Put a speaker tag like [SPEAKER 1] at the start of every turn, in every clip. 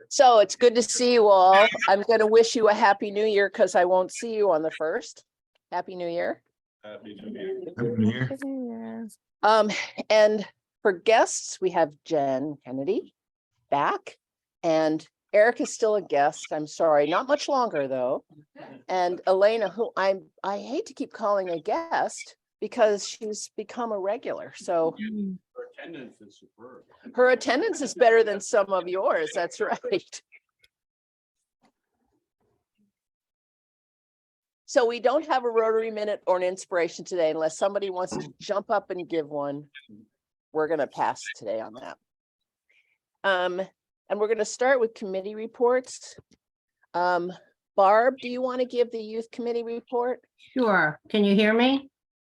[SPEAKER 1] So it's good to see you all. I'm going to wish you a happy new year because I won't see you on the 1st. Happy New Year.
[SPEAKER 2] Happy New Year.
[SPEAKER 1] And for guests, we have Jen Kennedy back, and Eric is still a guest. I'm sorry, not much longer though. And Elena, who I hate to keep calling a guest because she's become a regular. So
[SPEAKER 2] Her attendance is superb.
[SPEAKER 1] her attendance is better than some of yours. That's right. So we don't have a Rotary Minute or an inspiration today unless somebody wants to jump up and give one. We're going to pass today on that. And we're going to start with committee reports. Barb, do you want to give the youth committee report?
[SPEAKER 3] Sure. Can you hear me?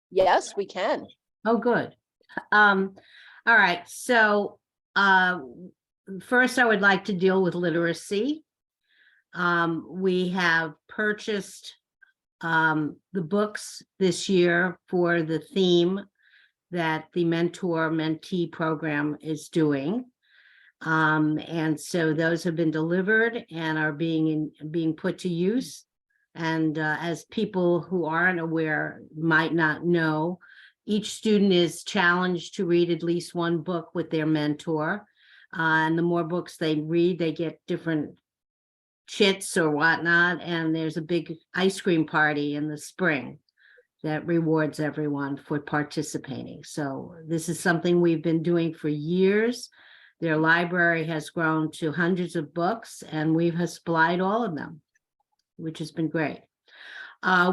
[SPEAKER 1] Yes, we can.
[SPEAKER 3] Oh, good. All right. So first, I would like to deal with literacy. We have purchased the books this year for the theme that the mentor-mentee program is doing. And so those have been delivered and are being put to use. And as people who aren't aware might not know, each student is challenged to read at least one book with their mentor. And the more books they read, they get different chits or whatnot. And there's a big ice cream party in the spring that rewards everyone for participating. So this is something we've been doing for years. Their library has grown to hundreds of books, and we've supplied all of them, which has been great.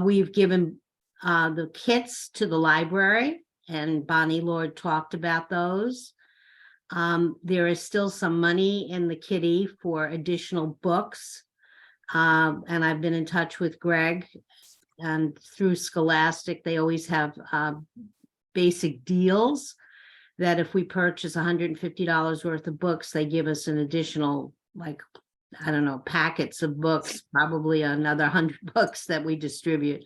[SPEAKER 3] We've given the kits to the library, and Bonnie Lord talked about those. There is still some money in the kitty for additional books. And I've been in touch with Greg, and through Scholastic, they always have basic deals that if we purchase $150 worth of books, they give us an additional, like, I don't know, packets of books, probably another 100 books that we distribute.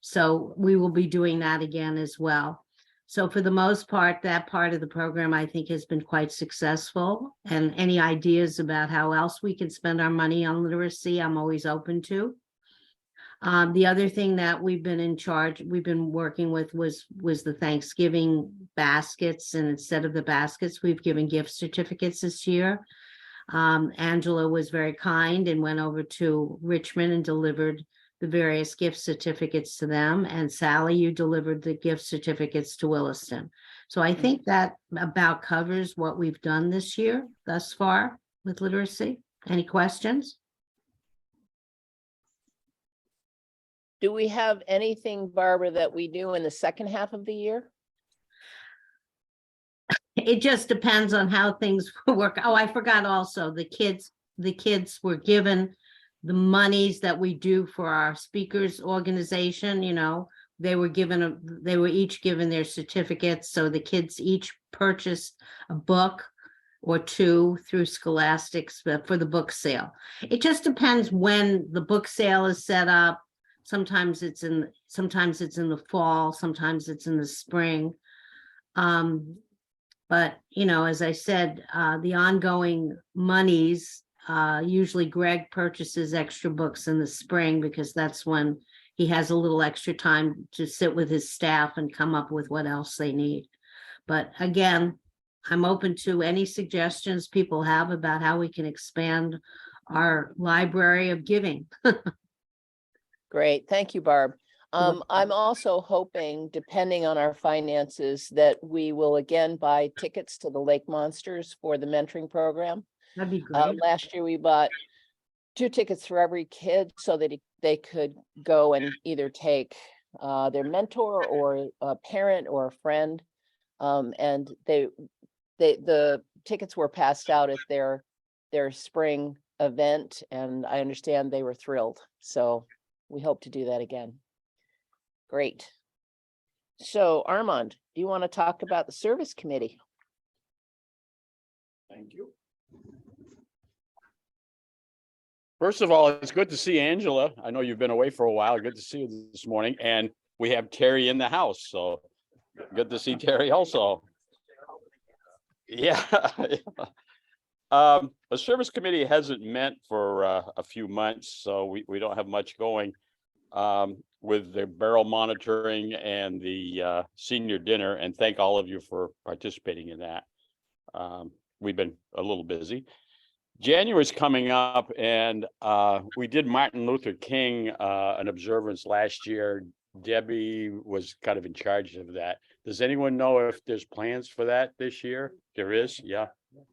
[SPEAKER 3] So we will be doing that again as well. So for the most part, that part of the program, I think, has been quite successful. And any ideas about how else we can spend our money on literacy, I'm always open to. The other thing that we've been working with was the Thanksgiving baskets. And instead of the baskets, we've given gift certificates this year. Angela was very kind and went over to Richmond and delivered the various gift certificates to them. And Sally, you delivered the gift certificates to Williston. So I think that about covers what we've done this year thus far with literacy. Any questions?
[SPEAKER 1] Do we have anything, Barbara, that we do in the second half of the year?
[SPEAKER 3] It just depends on how things work. Oh, I forgot also, the kids were given the monies that we do for our speakers organization. You know, they were each given their certificates. So the kids each purchased a book or two through Scholastics for the book sale. It just depends when the book sale is set up. Sometimes it's in the fall, sometimes it's in the spring. But, you know, as I said, the ongoing monies, usually Greg purchases extra books in the spring because that's when he has a little extra time to sit with his staff and come up with what else they need. But again, I'm open to any suggestions people have about how we can expand our library of giving.
[SPEAKER 1] Great. Thank you, Barb. I'm also hoping, depending on our finances, that we will again buy tickets to the Lake Monsters for the mentoring program.
[SPEAKER 3] That'd be great.
[SPEAKER 1] Last year, we bought 2 tickets for every kid so that they could go and either take their mentor or a parent or a friend. And the tickets were passed out at their spring event, and I understand they were thrilled. So we hope to do that again. Great. So Armand, do you want to talk about the service committee?
[SPEAKER 2] Thank you. First of all, it's good to see Angela. I know you've been away for a while. Good to see you this morning. And we have Terry in the house. So good to see Terry also. Yeah. The service committee hasn't met for a few months, so we don't have much going with the barrel monitoring and the senior dinner, and thank all of you for participating in that. We've been a little busy. January's coming up, and we did Martin Luther King an observance last year. Debbie was kind of in charge of that. Does anyone know if there's plans for that this year? There is, yeah.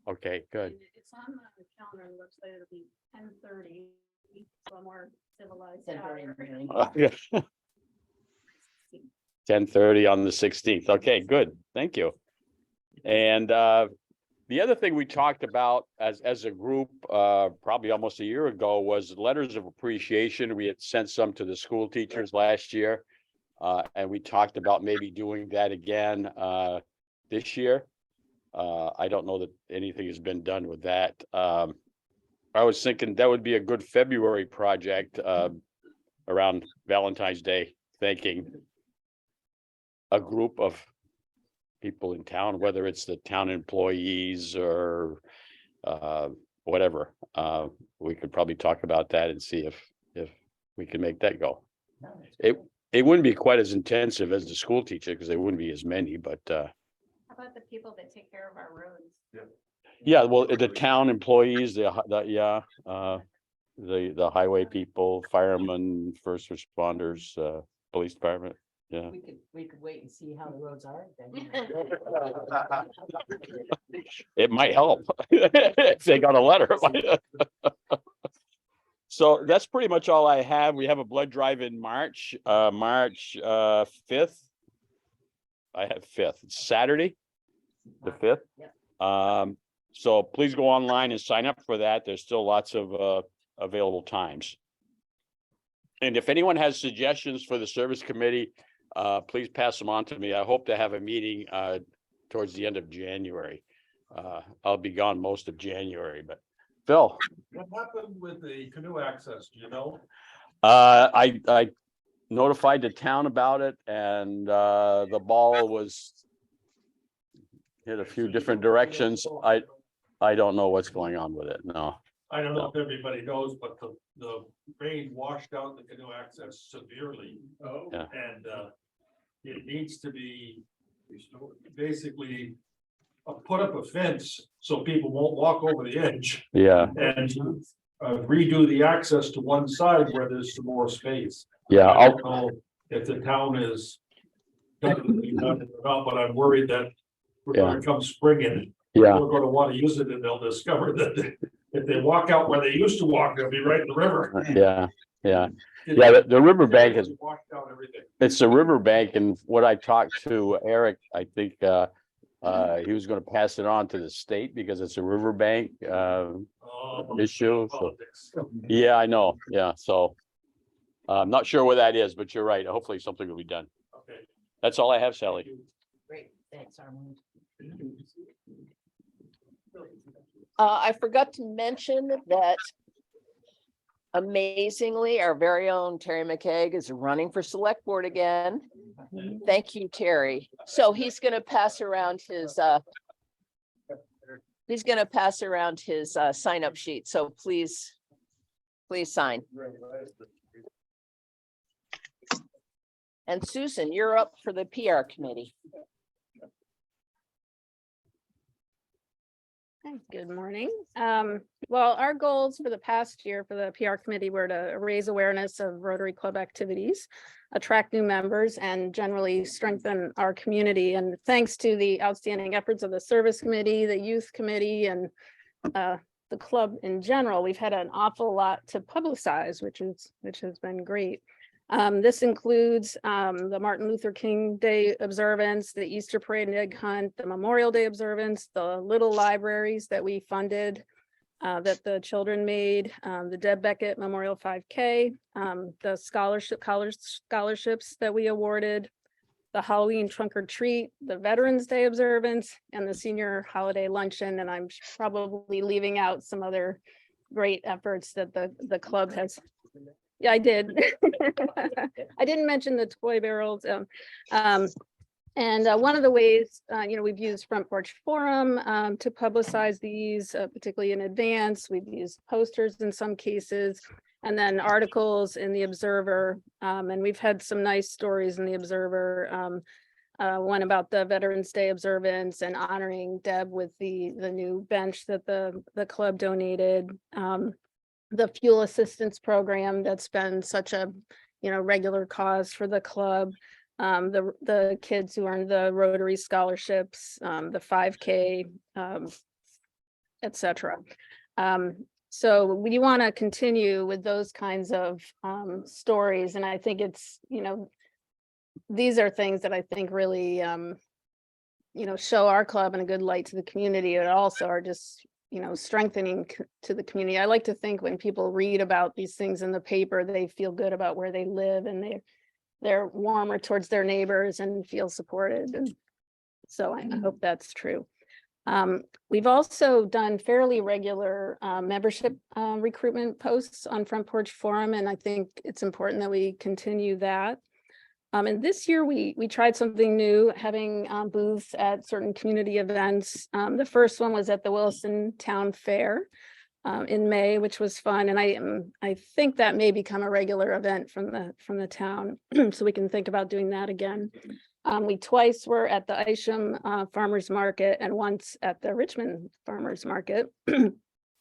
[SPEAKER 2] Okay, good.
[SPEAKER 4] It's on the calendar on the website. It'll be 10:30, so more civilized.
[SPEAKER 2] 10:30 on the 16th. Okay, good. Thank you. And the other thing we talked about as a group, probably almost a year ago, was letters of appreciation. We had sent some to the school teachers last year. And we talked about maybe doing that again this year. I don't know that anything has been done with that. I was thinking that would be a good February project around Valentine's Day, thanking a group of people in town, whether it's the town employees or whatever. We could probably talk about that and see if we can make that go. It wouldn't be quite as intensive as the school teacher because there wouldn't be as many, but
[SPEAKER 4] How about the people that take care of our roads?
[SPEAKER 2] yeah, well, the town employees, the highway people, firemen, first responders, police department. Yeah.
[SPEAKER 1] We could wait and see how the roads are then.
[SPEAKER 2] It might help if they got a letter. So that's pretty much all I have. We have a blood drive in March 5th. I have 5th. It's Saturday, the 5th. So please go online and sign up for that. There's still lots of available times. And if anyone has suggestions for the service committee, please pass them on to me. I hope to have a meeting towards the end of January. I'll be gone most of January, but Phil.
[SPEAKER 5] What happened with the canoe access, do you know?
[SPEAKER 2] I notified the town about it, and the ball was hit a few different directions. I don't know what's going on with it. No.
[SPEAKER 5] I don't know if everybody knows, but the rain washed out the canoe access severely.
[SPEAKER 2] Oh. Yeah.
[SPEAKER 5] And it needs to be basically put up a fence so people won't walk over the edge.
[SPEAKER 2] Yeah.
[SPEAKER 5] And redo the access to one side where there's some more space.
[SPEAKER 2] Yeah.
[SPEAKER 5] I don't know if the town is done it or not, but I'm worried that we're gonna come spring.
[SPEAKER 2] Yeah.
[SPEAKER 5] We're gonna want to use it and they'll discover that if they walk out where they used to walk, they'll be right in the river.
[SPEAKER 2] Yeah. Yeah. Yeah. The riverbank is,
[SPEAKER 5] Washed out everything.
[SPEAKER 2] it's a riverbank, and what I talked to Eric, I think he was going to pass it on to the state because it's a riverbank issue. So,
[SPEAKER 5] Politics.
[SPEAKER 2] yeah, I know. Yeah. So I'm not sure where that is, but you're right. Hopefully something will be done.
[SPEAKER 5] Okay.
[SPEAKER 2] That's all I have, Sally.
[SPEAKER 1] Great, thanks, Armand. I forgot to mention that amazingly, our very own Terry McCaig is running for select board again. Thank you, Terry. So he's gonna pass around his sign up sheet. So please sign. And Susan, you're up for the PR committee.
[SPEAKER 4] Hi, good morning. Well, our goals for the past year for the PR committee were to raise awareness of Rotary Club activities, attract new members, and generally strengthen our community. And thanks to the outstanding efforts of the service committee, the youth committee, and the club in general, we've had an awful lot to publicize, which has been great. This includes the Martin Luther King Day observance, the Easter Parade and Egg Hunt, the Memorial Day observance, the little libraries that we funded that the children made, the Deb Beckett Memorial 5K, the scholarships that we awarded, the Halloween trunk or treat, the Veterans Day observance, and the senior holiday luncheon. And I'm probably leaving out some other great efforts that the club has. Yeah, I did. I didn't mention the toy barrels. And one of the ways, we've used Front Porch Forum to publicize these, particularly in advance. We've used posters in some cases, and then articles in the Observer. And we've had some nice stories in the Observer. One about the Veterans Day observance and honoring Deb with the new bench that the club donated. The fuel assistance program that's been such a regular cause for the club. The kids who earned the Rotary scholarships, the 5K, etc. So we want to continue with those kinds of stories, and I think it's these are things that I think really show our club in a good light to the community, and also are just strengthening to the community. I like to think when people read about these things in the paper, they feel good about where they live, and they're warmer towards their neighbors and feel supported. And so I hope that's true. We've also done fairly regular membership recruitment posts on Front Porch Forum, and I think it's important that we continue that. And this year we tried something new, having booths at certain community events. The first one was at the Williston Town Fair in May, which was fun, and I think that may become a regular event from the town, so we can think about doing that again. We twice were at the Isham Farmers Market and once at the Richmond Farmers Market. And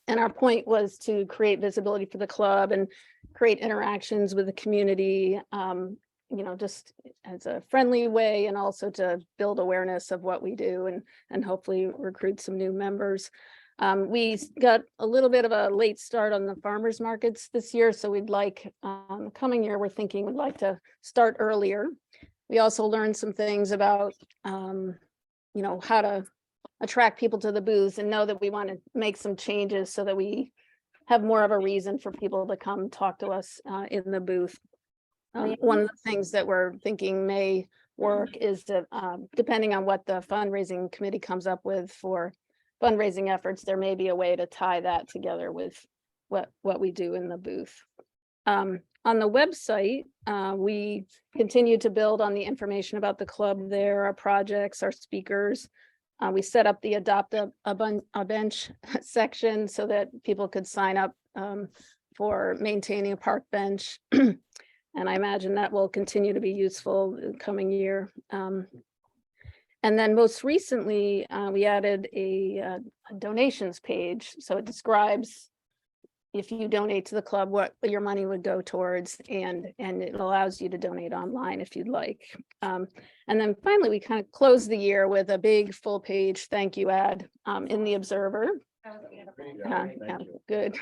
[SPEAKER 4] our point was to create visibility for the club and create interactions with the community, just as a friendly way, and also to build awareness of what we do and hopefully recruit some new members. We got a little bit of a late start on the farmers markets this year, so we'd like coming year we're thinking we'd like to start earlier. We also learned some things about how to attract people to the booths, and know that we want to make some changes so that we have more of a reason for people to come talk to us in the booth. One of the things that we're thinking may work is to, depending on what the fundraising committee comes up with for fundraising efforts, there may be a way to tie that together with what we do in the booth. On the website, we continue to build on the information about the club there, our projects, our speakers. We set up the Adopt a Bench section so that people could sign up for maintaining a park bench. And I imagine that will continue to be useful in the coming year. And then most recently, we added a donations page. So it describes, if you donate to the club, what your money would go towards, and it allows you to donate online if you'd like. And then finally, we kind of close the year with a big full page thank you ad in the Observer. Yeah, good.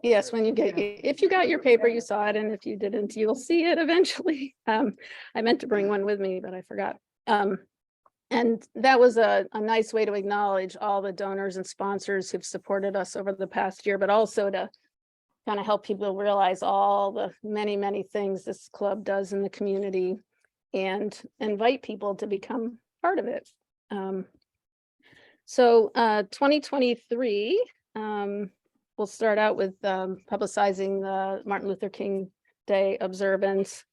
[SPEAKER 4] Yes, when you if you got your paper, you saw it, and if you didn't, you'll see it eventually. I meant to bring one with me, but I forgot. And that was a nice way to acknowledge all the donors and sponsors who've supported us over the past year, but also to kind of help people realize all the many things this club does in the community, and invite people to become part of it. So 2023, we'll start out with publicizing the Martin Luther King Day observance.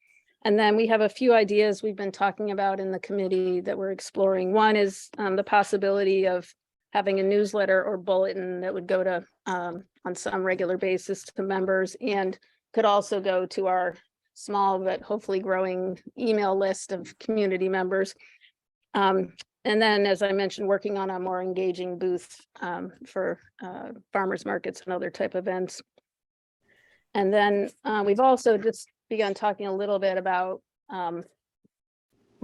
[SPEAKER 4] And then we have a few ideas we've been talking about in the committee that we're exploring. One is the possibility of having a newsletter or bulletin that would go to on some regular basis to members, and could also go to our small but hopefully growing email list of community members. And then, as I mentioned, working on a more engaging booth for farmers markets and other type events. And then we've also just begun talking a little bit about, and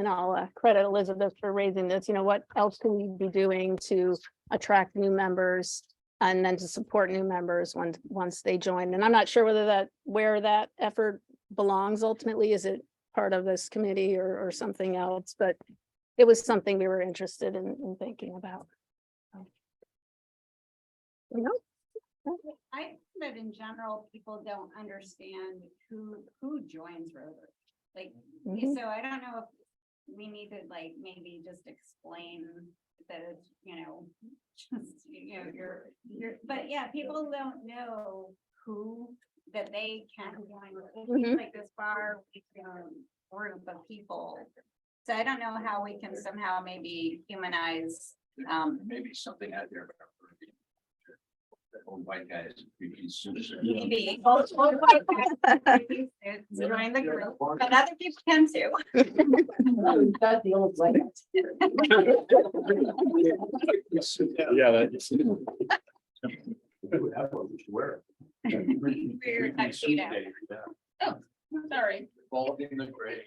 [SPEAKER 4] I'll credit Elizabeth for raising this, what else can we be doing to attract new members and then to support new members once they join. And I'm not sure where that effort belongs ultimately. Is it part of this committee or something else? But it was something we were interested in thinking about.
[SPEAKER 6] I think that in general, people don't understand who joins Rotary. Like, so I don't know if we need to maybe just explain that it's, just, you're, but yeah, people don't know that they can join. It's like this far group of people So I don't know how we can somehow maybe humanize,
[SPEAKER 7] Maybe something out there. That old white guy is.
[SPEAKER 6] maybe. Join the group, but other people can too.
[SPEAKER 1] Got the old like.
[SPEAKER 2] Yeah, that's.
[SPEAKER 6] Weird, I see that. Sorry.
[SPEAKER 7] Involved in the gray.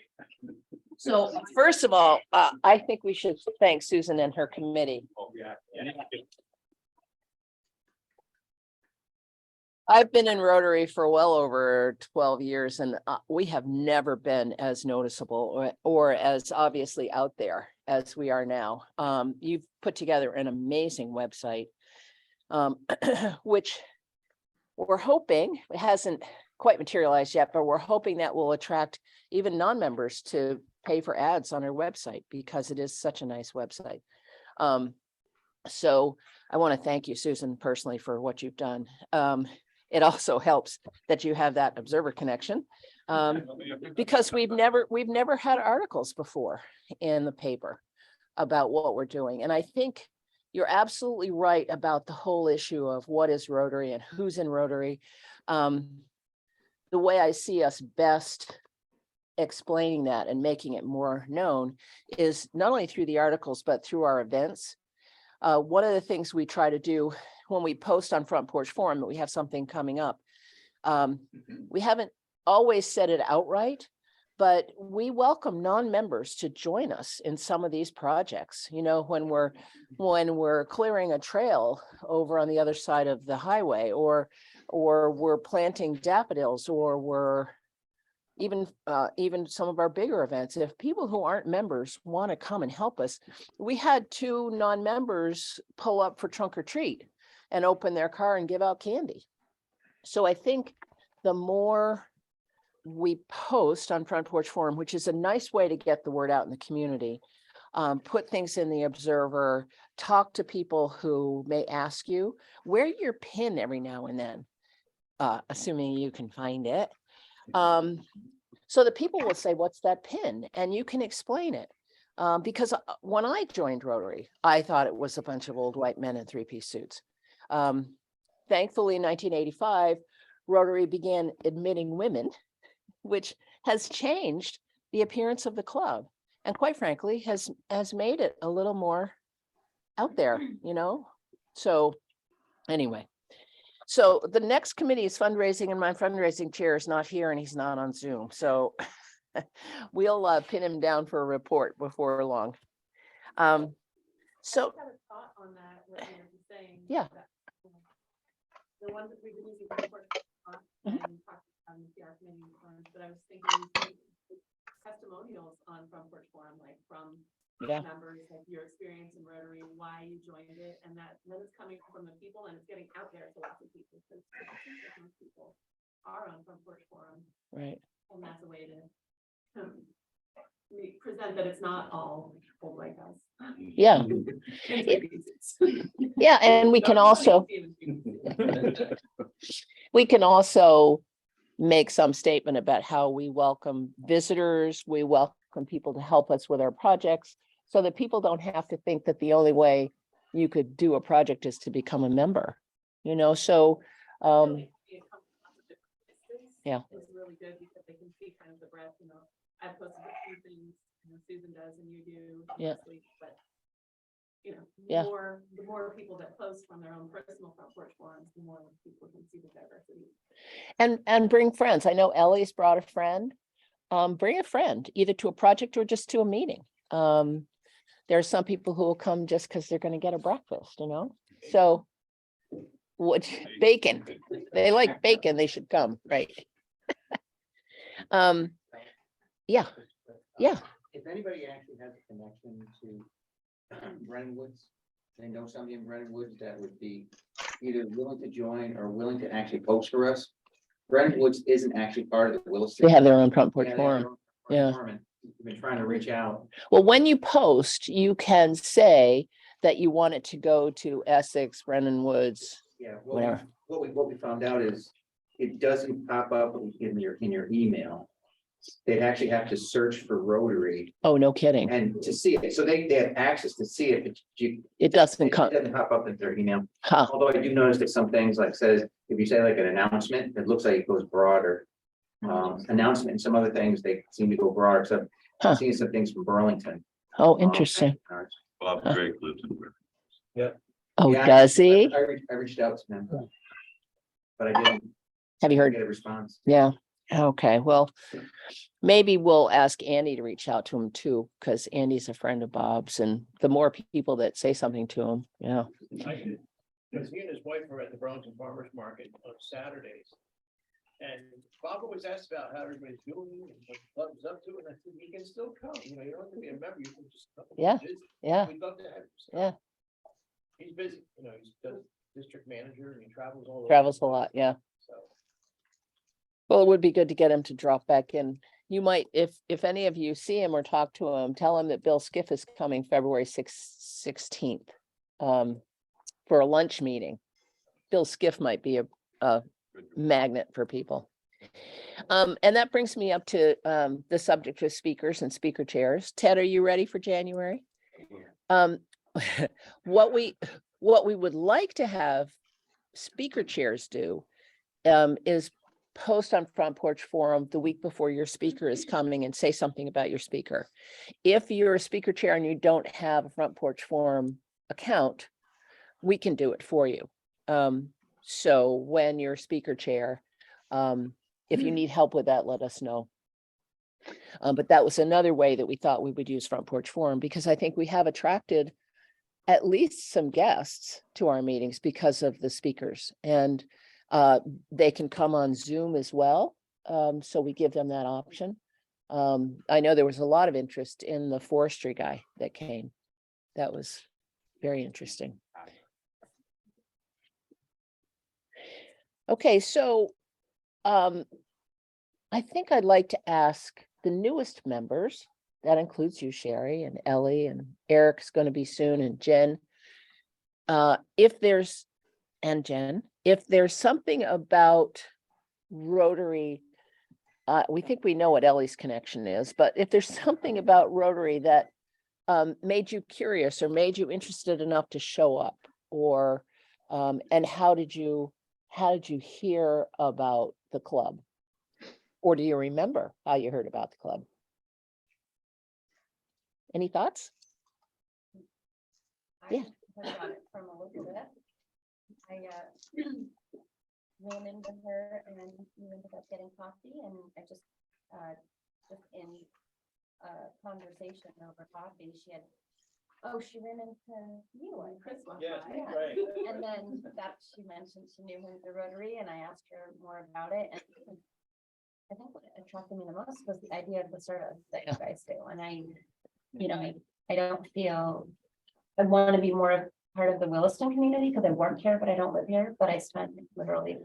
[SPEAKER 1] So first of all, I think we should thank Susan and her committee.
[SPEAKER 7] Oh, yeah.
[SPEAKER 1] I've been in Rotary for well over 12 years and we have never been as noticeable or as obviously out there as we are now. You've put together an amazing website, which we're hoping, it hasn't quite materialized yet, but we're hoping that will attract even non-members to pay for ads on our website because it is such a nice website. So I want to thank you, Susan, personally for what you've done. It also helps that you have that observer connection because we've never had articles before in the paper about what we're doing. And I think you're absolutely right about the whole issue of what is Rotary and who's in Rotary. The way I see us best explaining that and making it more known is not only through the articles, but through our events. One of the things we try to do when we post on Front Porch Forum that we have something coming up, we haven't always said it outright, but we welcome non-members to join us in some of these projects. You know, when we're clearing a trail over on the other side of the highway, or we're planting daffodils, or we're even some of our bigger events. If people who aren't members want to come and help us, we had 2 non-members pull up for trunk or treat and open their car and give out candy. So I think the more we post on Front Porch Forum, which is a nice way to get the word out in the community, put things in the Observer, talk to people who may ask you, wear your pin every now and then, assuming you can find it. So that people will say, what's that pin? And you can explain it. Because when I joined Rotary, I thought it was a bunch of old white men in 3-piece suits. Thankfully, in 1985, Rotary began admitting women, which has changed the appearance of the club. And quite frankly, has made it a little more out there, you know? So anyway. So the next committee is fundraising, and my fundraising chair is not here and he's not on Zoom. So we'll pin him down for a report before long. So
[SPEAKER 8] I had a thought on that, what you were saying.
[SPEAKER 1] Yeah.
[SPEAKER 8] that, The ones that we've been using for and talked on the PR committee, but I was thinking testimonials on Front Porch Forum, like from members, like your experience in Rotary, why you joined it, and that then it's coming from the people and it's getting out there to lots of people, because most people are on Front Porch Forum,
[SPEAKER 1] right.
[SPEAKER 8] and that's a way to present that it's not all old white guys.
[SPEAKER 1] Yeah. Yeah, and we can also make some statement about how we welcome visitors, we welcome people to help us with our projects, so that people don't have to think that the only way you could do a project is to become a member, you know, so yeah.
[SPEAKER 8] It's really good because they can see kind of the breadth, you know, I've posted a few things, you know, Susan does and you do, obviously, but you know, the more people that post from their own personal Front Porch Forums, the more people can see the diversity.
[SPEAKER 1] And bring friends. I know Ellie's brought a friend. Bring a friend, either to a project or just to a meeting. There are some people who will come just because they're going to get a breakfast, you know? So what bacon? They like bacon, they should come, right? Yeah.
[SPEAKER 9] If anybody actually has a connection to Brennan Woods, they know somebody in Brennan Woods that would be either willing to join or willing to actually post for us. Brennan Woods isn't actually part of the Williston.
[SPEAKER 1] They have their own Front Porch
[SPEAKER 9] Yeah, they have
[SPEAKER 1] Forum.
[SPEAKER 9] their own Front
[SPEAKER 1] Yeah.
[SPEAKER 9] Forum, and we've been trying to reach out.
[SPEAKER 1] Well, when you post, you can say that you want it to go to Essex, Brennan Woods,
[SPEAKER 9] Yeah,
[SPEAKER 1] whatever.
[SPEAKER 9] what we found out is it doesn't pop up in your email. they'd actually have to search for Rotary
[SPEAKER 1] Oh, no kidding.
[SPEAKER 9] and to see it. So they have access to see it, but
[SPEAKER 1] It doesn't
[SPEAKER 9] it
[SPEAKER 1] come,
[SPEAKER 9] doesn't pop up in their email.
[SPEAKER 1] huh,
[SPEAKER 9] Although I do notice that some things like says, if you say like an announcement, it looks like it goes broader. Announcement and some other things, they seem to go broader, except
[SPEAKER 1] Huh.
[SPEAKER 9] I'm seeing some things from Burlington.
[SPEAKER 1] oh, interesting.
[SPEAKER 2] Bob Drake lives in River.
[SPEAKER 1] Oh,
[SPEAKER 9] Yeah,
[SPEAKER 1] does he?
[SPEAKER 9] I reached out to them. But I didn't
[SPEAKER 1] Have you heard?
[SPEAKER 9] get a response.
[SPEAKER 1] Yeah, okay, well, maybe we'll ask Andy to reach out to him too, because Andy's a friend of Bob's, and the more people that say something to him, yeah.
[SPEAKER 10] I did, because he and his wife were at the Burlington Farmers Market on Saturdays. And Bob always asked about how everybody's doing and what the club's up to, and I said, you can still come, you know, you don't have to be a member, you can just come. and
[SPEAKER 1] Yeah,
[SPEAKER 10] visit.
[SPEAKER 1] yeah,
[SPEAKER 10] We'd love to have you.
[SPEAKER 1] yeah,
[SPEAKER 10] He's busy, you know, he's the district manager and he travels all over.
[SPEAKER 1] travels a lot, yeah.
[SPEAKER 10] So,
[SPEAKER 1] Well, it would be good to get him to drop back in. You might, if any of you see him or talk to him, tell him that Bill Skiff is coming February 16th for a lunch meeting. Bill Skiff might be a magnet for people. And that brings me up to the subject of speakers and speaker chairs. Ted, are you ready for January? What we would like to have speaker chairs do is post on Front Porch Forum the week before your speaker is coming and say something about your speaker. If you're a speaker chair and you don't have a Front Porch Forum account, we can do it for you. So when you're speaker chair, if you need help with that, let us know. But that was another way that we thought we would use Front Porch Forum, because I think we have attracted at least some guests to our meetings because of the speakers, and they can come on Zoom as well. So we give them that option. I know there was a lot of interest in the forestry guy that came. That was very interesting. Okay, so I think I'd like to ask the newest members, that includes you, Sherry, and Ellie, and Eric's going to be soon, and Jen. If there's something about Rotary, we think we know what Ellie's connection is, but if there's something about Rotary that made you curious or made you interested enough to show up, or and how did you hear about the club? Or do you remember how you heard about the club? Any thoughts? Yeah.
[SPEAKER 11] I heard about it from Elizabeth. I ran into her and we ended up getting coffee, and I just in conversation over coffee, she ran into you on Christmas.
[SPEAKER 10] yes,
[SPEAKER 11] Yeah.
[SPEAKER 10] right.
[SPEAKER 11] And then that she mentioned she knew him through Rotary, and I asked her more about it. And I think what attracted me the most was the idea of the service that you guys do. And I don't feel I want to be more of part of the Williston community, because I work here, but I don't live here, but I spend literally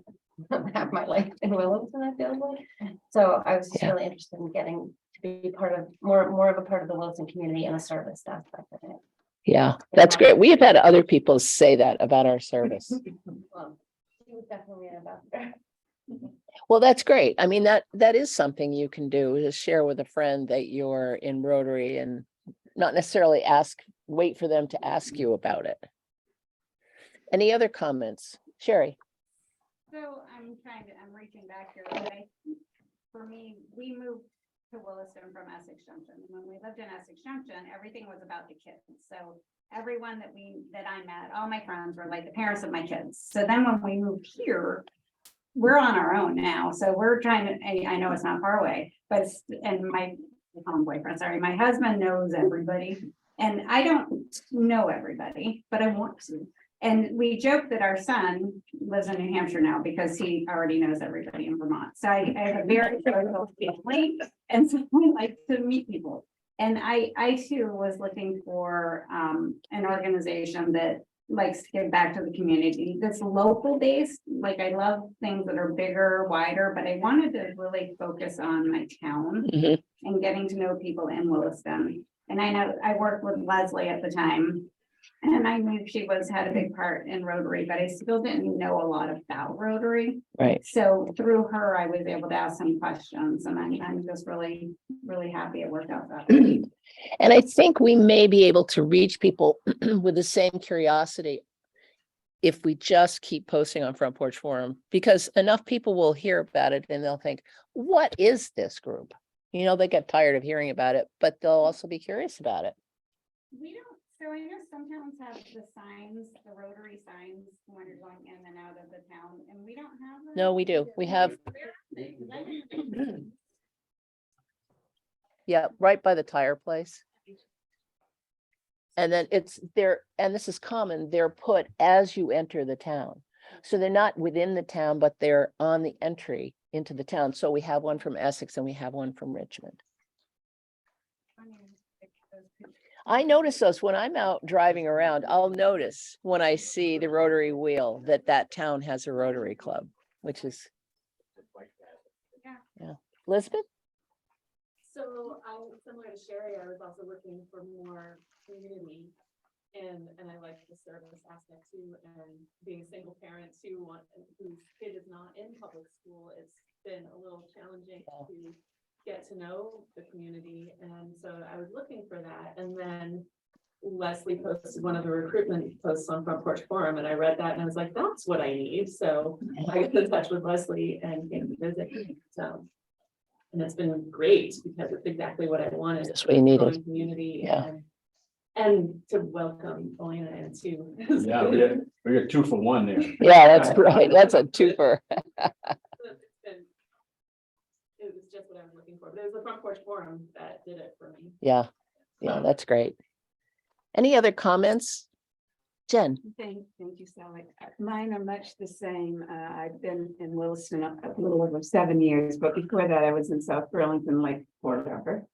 [SPEAKER 11] half my life in Williston, I feel like. So I was just really interested in getting to be part of more of a part of the Williston community and a service aspect of it.
[SPEAKER 1] Yeah, that's great. We have had other people say that about our service.
[SPEAKER 11] Well, she was definitely an ambassador.
[SPEAKER 1] Well, that's great. I mean, that is something you can do, is share with a friend that you're in Rotary, and not necessarily wait for them to ask you about it. Any other comments? Sherry?
[SPEAKER 6] So I'm reaching back here, but for me, we moved to Williston from Essex Junction. When we lived in Essex Junction, everything was about the kids. So everyone that I met, all my friends were like the parents of my kids. So then when we moved here, we're on our own now. So we're trying to, I know it's not far away, but I call him boyfriend, sorry, my husband knows everybody. And I don't know everybody, but I want to. And we joke that our son lives in New Hampshire now because he already knows everybody in Vermont. So I have a very social family, and so I like to meet people. And I too was looking for an organization that likes to give back to the community, that's local based. Like, I love things that are bigger, wider, but I wanted to really focus on my town and getting to know people in Williston. And I know I worked with Leslie at the time, And I knew she had a big part in Rotary, but I still didn't know a lot about Rotary.
[SPEAKER 1] Right.
[SPEAKER 6] So through her, I was able to ask some questions, and I'm just really, really happy it worked out that way.
[SPEAKER 1] And I think we may be able to reach people with the same curiosity if we just keep posting on Front Porch Forum, because enough people will hear about it and they'll think, what is this group? You know, they get tired of hearing about it, but they'll also be curious about it.
[SPEAKER 6] We don't, so I know some towns have the signs, the Rotary signs when you're going in and out of the town, and we don't have them.
[SPEAKER 1] No, we do. We have, yeah, right by the tire place. And then it's there, and this is common, they're put as you enter the town. So they're not within the town, but they're on the entry into the town. So we have one from Essex and we have one from Richmond. I notice those when I'm out driving around. I'll notice when I see the Rotary wheel that that town has a Rotary club, which is, yeah. Elizabeth?
[SPEAKER 8] So similar to Sherry, I was also looking for more community. And I like the service aspect too, and being a single parent too, whose kid is not in public school, it's been a little challenging to get to know the community. And so I was looking for that. And then Leslie posted one of the recruitment posts on Front Porch Forum, and I read that and I was like, that's what I need. So I got in touch with Leslie and came to visit. So, and it's been great because it's exactly what I wanted.
[SPEAKER 1] That's what you needed.
[SPEAKER 8] Community.
[SPEAKER 1] Yeah.
[SPEAKER 8] And to welcome Elena and to.
[SPEAKER 7] Yeah, we got 2 for 1 there.
[SPEAKER 1] Yeah, that's right. That's a twofer.
[SPEAKER 8] It was just what I was looking for, but it was the Front Porch Forum that did it for me.
[SPEAKER 1] Yeah, yeah, that's great. Any other comments? Jen?
[SPEAKER 12] Thank you, Sally. Mine are much the same. I've been in Williston a little over 7 years, but before that I was in South Burlington, like Port Harbour,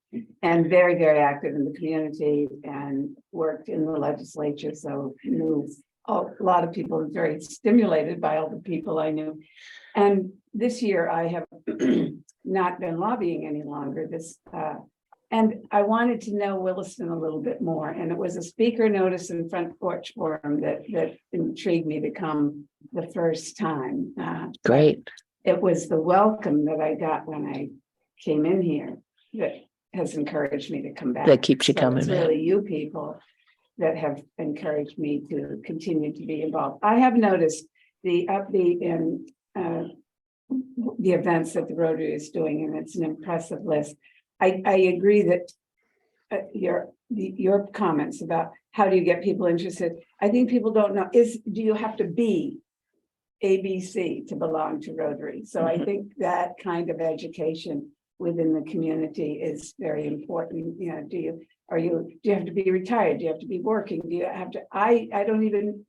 [SPEAKER 12] and very, very active in the community and worked in the legislature. So knew a lot of people, very stimulated by all the people I knew. And this year I have not been lobbying any longer. And I wanted to know Williston a little bit more. And it was a speaker notice in Front Porch Forum that intrigued me to come the first time.
[SPEAKER 1] Great.
[SPEAKER 12] It was the welcome that I got when I came in here that has encouraged me to come back.
[SPEAKER 1] That keeps you
[SPEAKER 12] So
[SPEAKER 1] coming
[SPEAKER 12] it's
[SPEAKER 1] back.
[SPEAKER 12] really you people that have encouraged me to continue to be involved. I have noticed the upbeat in the events that the Rotary is doing, and it's an impressive list. I agree that your comments about how do you get people interested, I think people don't know, do you have to be ABC to belong to Rotary? So I think that kind of education within the community is very important. You know, do you have to be retired? Do you have to be working? Do you have to, I don't even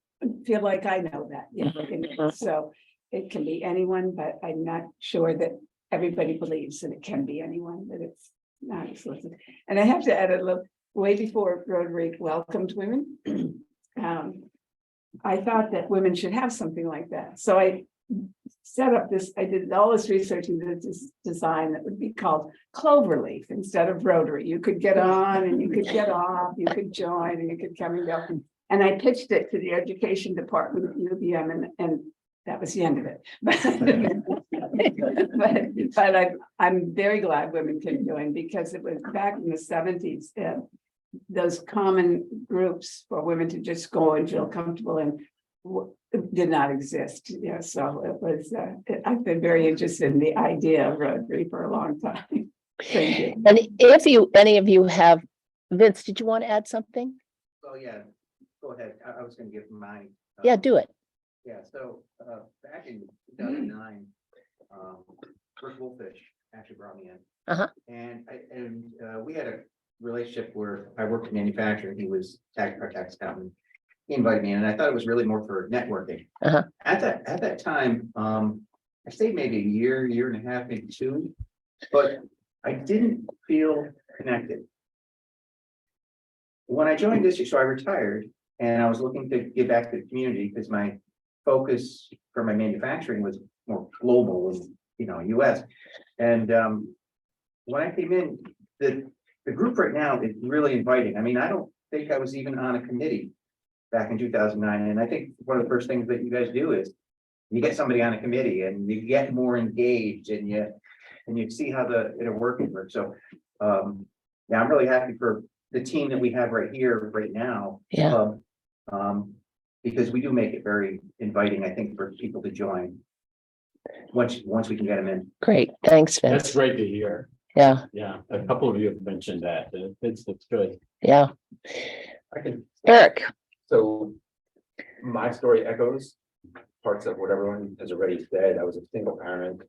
[SPEAKER 12] feel like I know that. You know, so it can be anyone, but I'm not sure that everybody believes that it can be anyone, that it's not exclusive. And I have to add a little, way before Rotary welcomed women, I thought that women should have something like that. So I set up this, I did all this research into this design that would be called Cloverleaf instead of Rotary. You could get on and you could get off, you could join and you could come and go. And I pitched it to the education department at UVM, and that was the end of it. But I'm very glad women can join, because it was back in the 70s. Those common groups for women to just go and feel comfortable in did not exist. Yeah, so it was. I've been very interested in the idea of Rotary for a long time. Thank you.
[SPEAKER 1] And if any of you have, Vince, did you want to add something?
[SPEAKER 9] Oh, yeah, go ahead. I was gonna give mine.
[SPEAKER 1] Yeah, do it.
[SPEAKER 9] Yeah, so back in 2009, Rick Wolfish actually brought me in.
[SPEAKER 1] Uh-huh.
[SPEAKER 9] And we had a relationship where I worked in manufacturing. He was our tax accountant. He invited me in, and I thought it was really more for networking.
[SPEAKER 1] Uh-huh.
[SPEAKER 9] At that time, I stayed maybe a year and a half, maybe 2, but I didn't feel connected. When I joined this year, so I retired, and I was looking to give back to the community because my focus for my manufacturing was more global and, US. And when I came in, the group right now is really inviting. I mean, I don't think I was even on a committee back in 2009. And I think one of the first things that you guys do is you get somebody on a committee and you get more engaged and you see how the it'll work. So yeah, I'm really happy for the team that we have right here right now.
[SPEAKER 1] Yeah.
[SPEAKER 9] Because we do make it very inviting, I think, for people to join. Once we can get them in.
[SPEAKER 1] Great. Thanks,
[SPEAKER 2] That's
[SPEAKER 1] Vince.
[SPEAKER 2] great to hear.
[SPEAKER 1] Yeah,
[SPEAKER 2] Yeah, a couple of you have mentioned that. It's good.
[SPEAKER 1] yeah.
[SPEAKER 7] I can,
[SPEAKER 1] Eric,
[SPEAKER 7] so my story echoes parts of what everyone has already said. I was a single parent.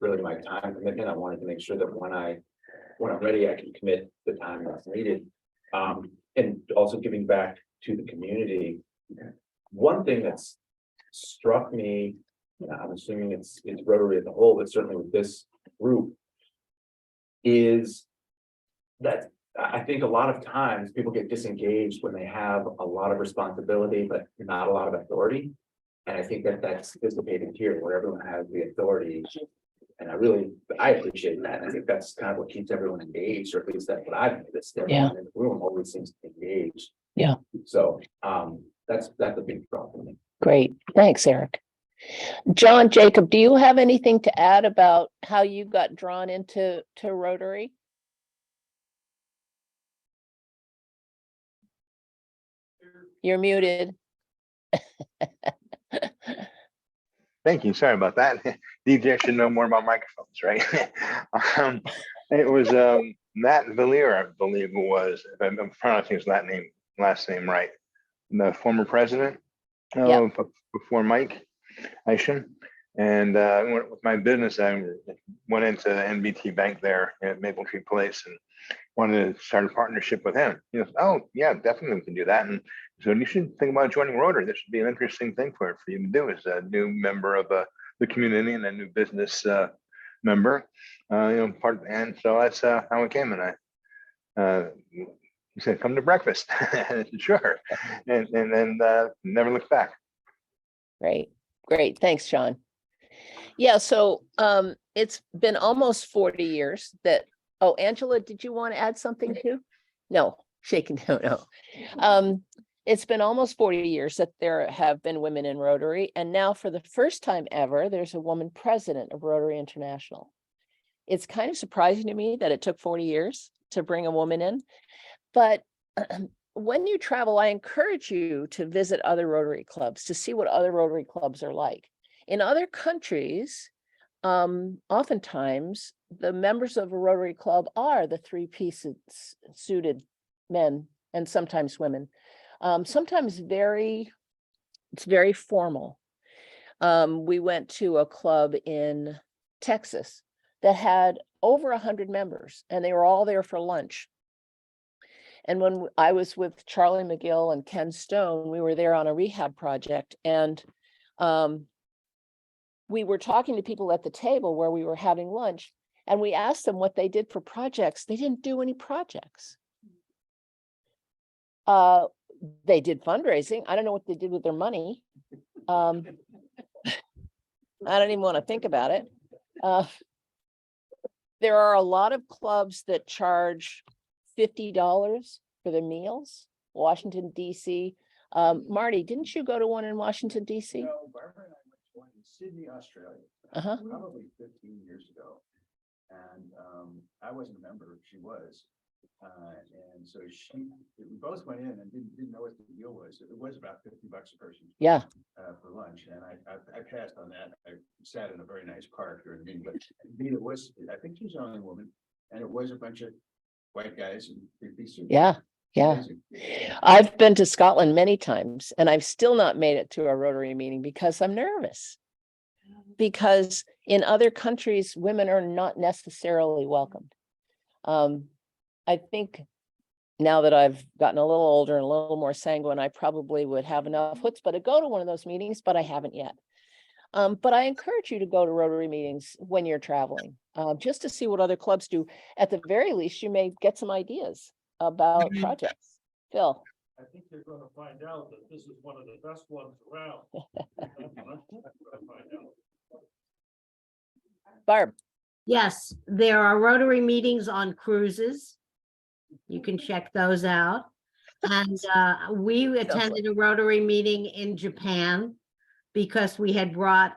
[SPEAKER 7] Really my time commitment. I wanted to make sure that when I'm ready, I can commit the time that's needed. And also giving back to the community. One thing that's struck me, I'm assuming it's Rotary as a whole, but certainly with this group, is that I think a lot of times people get disengaged when they have a lot of responsibility, but not a lot of authority. And I think that that's dissipated here where everyone has the authority. And I appreciate that. And I think that's kind of what keeps everyone engaged, or at least that's what I've noticed. Everyone in the room always seems to be engaged.
[SPEAKER 1] Yeah.
[SPEAKER 7] So that's a big problem.
[SPEAKER 1] great. Thanks, Eric. John, Jacob, do you have anything to add about how you got drawn into Rotary? You're muted.
[SPEAKER 13] Thank you. Sorry about that. DJ should know more about microphones, right? It was Matt Villier, I believe it was, if I'm pronouncing his last name right, the former president before Mike Isham. And with my business, I went into the NBT Bank there at Maple Tree Place and wanted to start a partnership with him. He goes, oh yeah, definitely we can do that. And so you should think about joining Rotary. This should be an interesting thing for you to do as a new member of the community and a new business member. And so that's how it came. And he said, come to breakfast. And I said, sure. And then never looked back.
[SPEAKER 1] Great. Thanks, Sean. Yeah, so it's been almost 40 years that, oh, Angela, did you want to add something too? No, shaking no. It's been almost 40 years that there have been women in Rotary, and now for the first time ever, there's a woman president of Rotary International. It's kind of surprising to me that it took 40 years to bring a woman in, but when you travel, I encourage you to visit other Rotary clubs to see what other Rotary clubs are like. In other countries, oftentimes the members of a Rotary club are the three-piece suited men and sometimes women. Sometimes it's very formal. We went to a club in Texas that had over 100 members, and they were all there for lunch. And when I was with Charlie McGill and Ken Stone, we were there on a rehab project, and we were talking to people at the table where we were having lunch, and we asked them what they did for projects. They didn't do any projects. They did fundraising. I don't know what they did with their money. I don't even want to think about it. There are a lot of clubs that charge $50 for their meals. Washington, DC. Marty, didn't you go to one in Washington, DC?
[SPEAKER 7] No, Barbara and I went to one in Sydney, Australia, probably 15 years ago. And I wasn't a member, she was. And so we both went in and didn't know what the deal was. It was about $50 a person.
[SPEAKER 1] Yeah.
[SPEAKER 7] For lunch, and I passed on that. I sat in a very nice park during the meeting, but it was, I think she was the only woman, and it was a bunch of white guys and three-piece suits.
[SPEAKER 1] Yeah. I've been to Scotland many times, and I've still not made it to a Rotary meeting because I'm nervous. Because in other countries, women are not necessarily welcomed. I think now that I've gotten a little older and a little more sanguine, I probably would have enough chutzpah to go to one of those meetings, but I haven't yet. But I encourage you to go to Rotary meetings when you're traveling, just to see what other clubs do. At the very least, you may get some ideas about projects. Phil.
[SPEAKER 5] I think you're gonna find out that this is one of the best ones around.
[SPEAKER 1] Barb.
[SPEAKER 3] Yes, there are Rotary meetings on cruises. You can check those out. And we attended a Rotary meeting in Japan because we had brought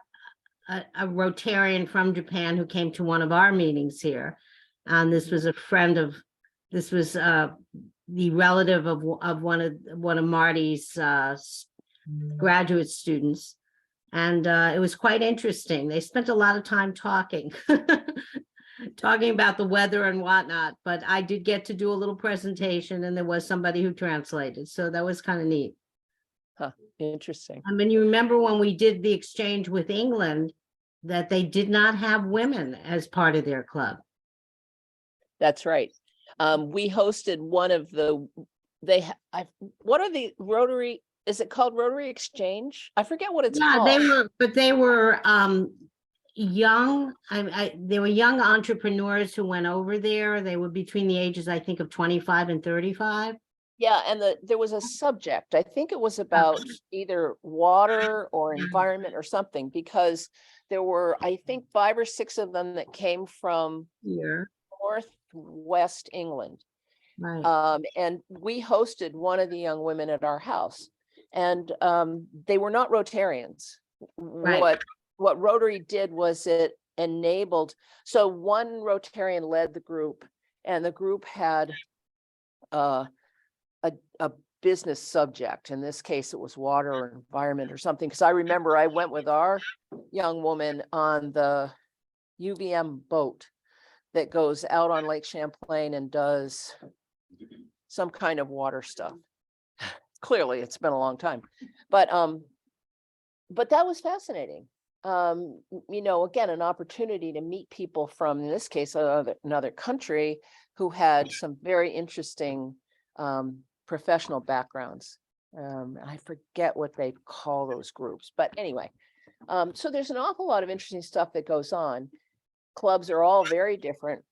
[SPEAKER 3] a Rotarian from Japan who came to one of our meetings here. And this was a friend of, this was the relative of one of Marty's graduate students. And it was quite interesting. They spent a lot of time talking, talking about the weather and whatnot, but I did get to do a little presentation and there was somebody who translated. So that was kind of neat.
[SPEAKER 1] Huh, interesting.
[SPEAKER 3] I mean, you remember when we did the exchange with England, that they did not have women as part of their club.
[SPEAKER 1] That's right. We hosted one of the, what are the Rotary, is it called Rotary Exchange? I forget what it's
[SPEAKER 3] Yeah,
[SPEAKER 1] called.
[SPEAKER 3] they were young. They were young entrepreneurs who went over there. They were between the ages, I think, of 25 and 35.
[SPEAKER 1] Yeah, and there was a subject, I think it was about either water or environment or something, because there were, I think, 5 or 6 of them that came from
[SPEAKER 3] Here,
[SPEAKER 1] Northwest England.
[SPEAKER 3] right.
[SPEAKER 1] And we hosted one of the young women at our house, and they were not Rotarians.
[SPEAKER 3] Right.
[SPEAKER 1] What Rotary did was it enabled, so one Rotarian led the group, and the group had a business subject. In this case, it was water or environment or something. Because I remember I went with our young woman on the UVM boat that goes out on Lake Champlain and does some kind of water stuff. Clearly, it's been a long time, but that was fascinating. You know, again, an opportunity to meet people from, in this case, another country who had some very interesting professional backgrounds. I forget what they call those groups, but anyway, so there's an awful lot of interesting stuff that goes on. Clubs are all very different.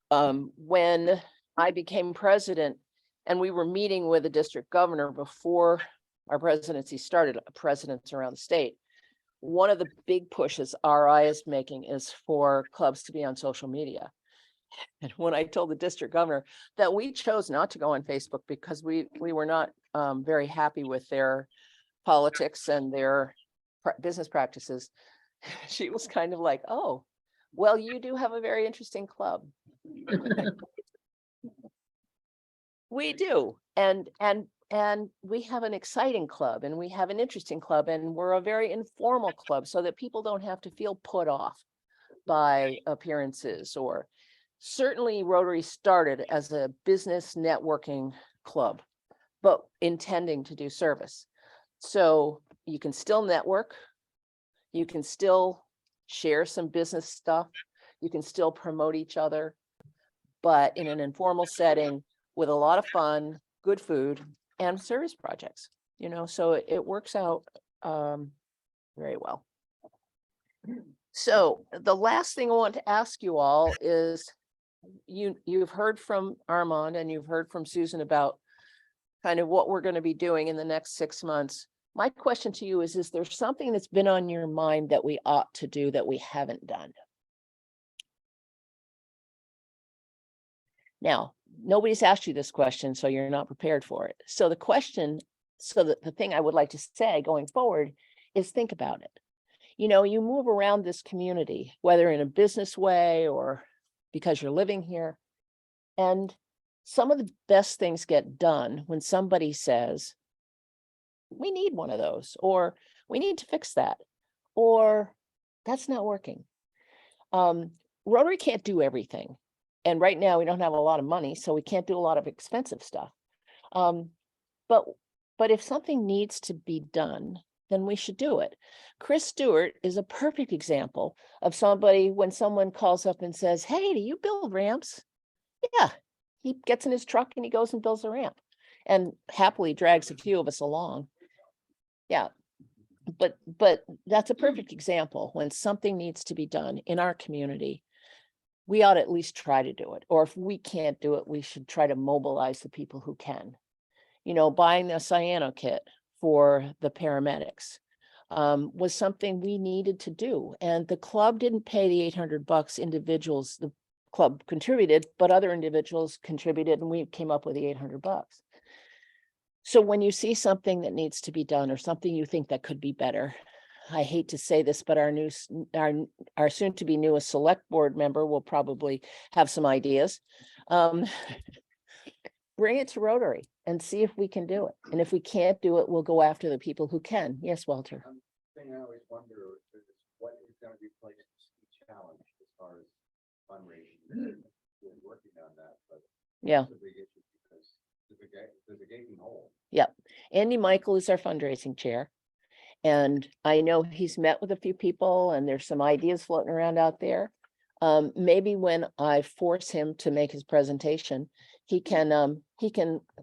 [SPEAKER 1] When I became president and we were meeting with the district governor before our presidency started, presidents around the state, one of the big pushes RI is making is for clubs to be on social media. And when I told the district governor that we chose not to go on Facebook because we were not very happy with their politics and their business practices, she was kind of like, oh, well, you do have a very interesting club. We do. And we have an exciting club, and we have an interesting club, and we're a very informal club so that people don't have to feel put off by appearances. Or certainly Rotary started as a business networking club, but intending to do service. So you can still network, you can still share some business stuff, you can still promote each other, but in an informal setting with a lot of fun, good food, and service projects, you know, so it works out very well. So the last thing I want to ask you all is, you've heard from Armand and you've heard from Susan about kind of what we're going to be doing in the next 6 months. My question to you is there something that's been on your mind that we ought to do that we haven't done? Now, nobody's asked you this question, so you're not prepared for it. So the thing I would like to say going forward is think about it. You know, you move around this community, whether in a business way or because you're living here, and some of the best things get done when somebody says, we need one of those, or we need to fix that, or that's not working. Rotary can't do everything. And right now we don't have a lot of money, so we can't do a lot of expensive stuff. But if something needs to be done, then we should do it. Chris Stewart is a perfect example of somebody, when someone calls up and says, hey, do you build ramps? Yeah, he gets in his truck and he goes and builds a ramp and happily drags a few of us along. Yeah, but that's a perfect example. When something needs to be done in our community, we ought to at least try to do it. Or if we can't do it, we should try to mobilize the people who can. You know, buying the cyano kit for the paramedics was something we needed to do. And the club didn't pay the $800 individuals. The club contributed, but other individuals contributed, and we came up with the $800. So when you see something that needs to be done or something you think that could be better, I hate to say this, but our soon to be newest select board member will probably have some ideas. Bring it to Rotary and see if we can do it. And if we can't do it, we'll go after the people who can. Yes, Walter.
[SPEAKER 9] Thing I always wonder is what is gonna replace the challenge as far as fundraising. We're working on that, but.
[SPEAKER 1] Yeah.
[SPEAKER 9] it's a big issue because there's a gaping hole.
[SPEAKER 1] Yep. Andy Michael is our fundraising chair. And I know he's met with a few people and there's some ideas floating around out there. Maybe when I force him to make his presentation, he can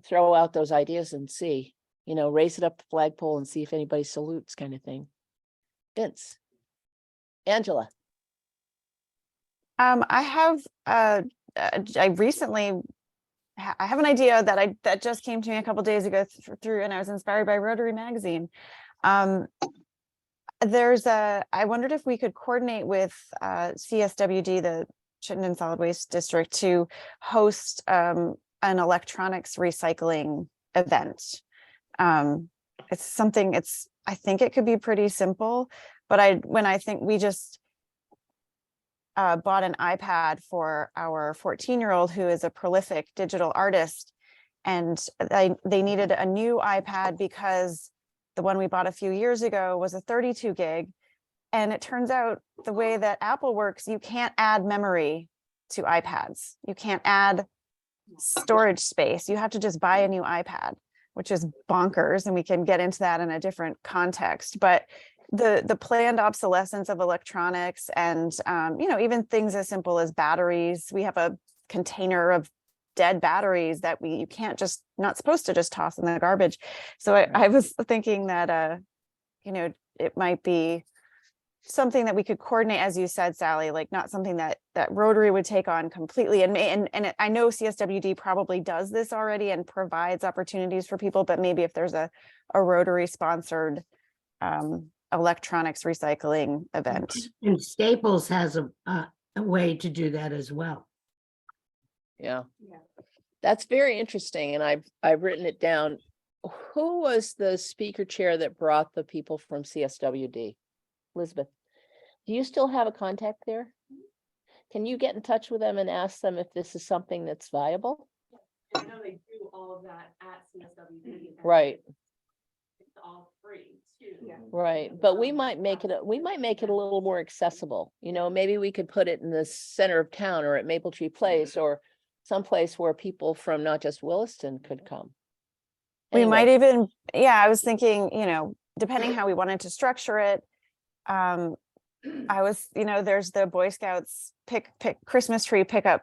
[SPEAKER 1] throw out those ideas and see, raise it up the flagpole and see if anybody salutes, kind of thing. Vince. Angela.
[SPEAKER 14] I have I have an idea that just came to me a couple days ago through, and I was inspired by Rotary Magazine. I wondered if we could coordinate with CSWD, the Chittenden Solid Waste District, to host an electronics recycling event. I think it could be pretty simple, but we just bought an iPad for our 14-year-old who is a prolific digital artist, and they needed a new iPad because the one we bought a few years ago was a 32 gig. And it turns out the way that Apple works, you can't add memory to iPads. You can't add storage space. You have to just buy a new iPad, which is bonkers. And we can get into that in a different context. But the planned obsolescence of electronics and, even things as simple as batteries. We have a container of dead batteries that not supposed to just toss in the garbage. So I was thinking that, it might be something that we could coordinate, as you said, Sally, like not something that Rotary would take on completely. And I know CSWD probably does this already and provides opportunities for people, but maybe if there's a Rotary sponsored electronics recycling event.
[SPEAKER 3] And Staples has a way to do that as well.
[SPEAKER 1] Yeah. That's very interesting. And I've written it down. Who was the speaker chair that brought the people from CSWD? Elizabeth, do you still have a contact there? Can you get in touch with them and ask them if this is something that's viable?
[SPEAKER 8] I know they do all of that at CSWD.
[SPEAKER 1] Right.
[SPEAKER 8] It's all free too.
[SPEAKER 1] Right. But we might make it a little more accessible. Maybe we could put it in the center of town or at Maple Tree Place or someplace where people from not just Williston could come.
[SPEAKER 14] We might even, I was thinking, depending how we wanted to structure it, there's the Boy Scouts pick Christmas tree pickup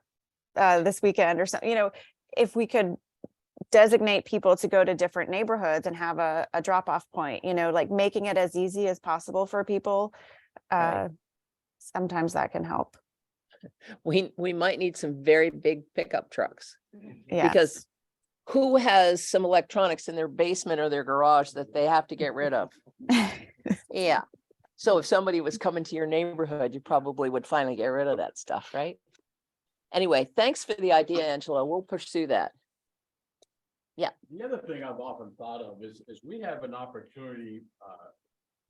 [SPEAKER 14] this weekend or something, if we could designate people to go to different neighborhoods and have a drop-off point, like making it as easy as possible for people. Sometimes that can help.
[SPEAKER 1] We might need some very big pickup trucks.
[SPEAKER 14] Yeah.
[SPEAKER 1] Because who has some electronics in their basement or their garage that they have to get rid of? Yeah. So if somebody was coming to your neighborhood, you probably would finally get rid of that stuff, right? Anyway, thanks for the idea, Angela. We'll pursue that. Yeah.
[SPEAKER 2] The other thing I've often thought of is we have an opportunity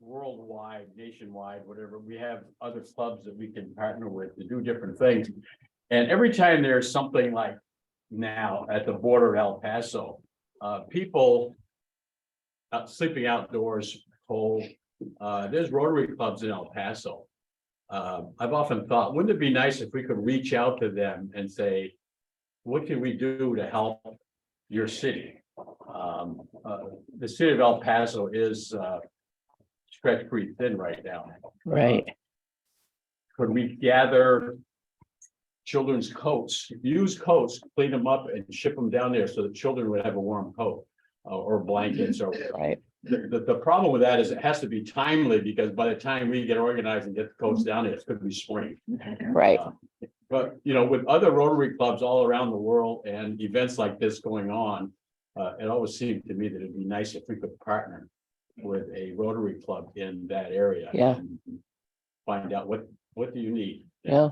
[SPEAKER 2] worldwide, nationwide, whatever. We have other clubs that we can partner with to do different things. And every time there's something like now at the border of El Paso, people sleeping outdoors, cold. There's Rotary clubs in El Paso. I've often thought, wouldn't it be nice if we could reach out to them and say, what can we do to help your city? The city of El Paso is stretched pretty thin right now.
[SPEAKER 1] Right.
[SPEAKER 2] Could we gather children's coats, used coats, clean them up and ship them down there so the children would have a warm coat or blankets or
[SPEAKER 1] right.
[SPEAKER 2] The problem with that is it has to be timely because by the time we get organized and get the coats down there, it's going to be spring.
[SPEAKER 1] Right.
[SPEAKER 2] But with other Rotary clubs all around the world and events like this going on, it always seemed to me that it'd be nice if we could partner with a Rotary club in that area.
[SPEAKER 1] Yeah.
[SPEAKER 2] And find out what do you need.
[SPEAKER 1] Yeah.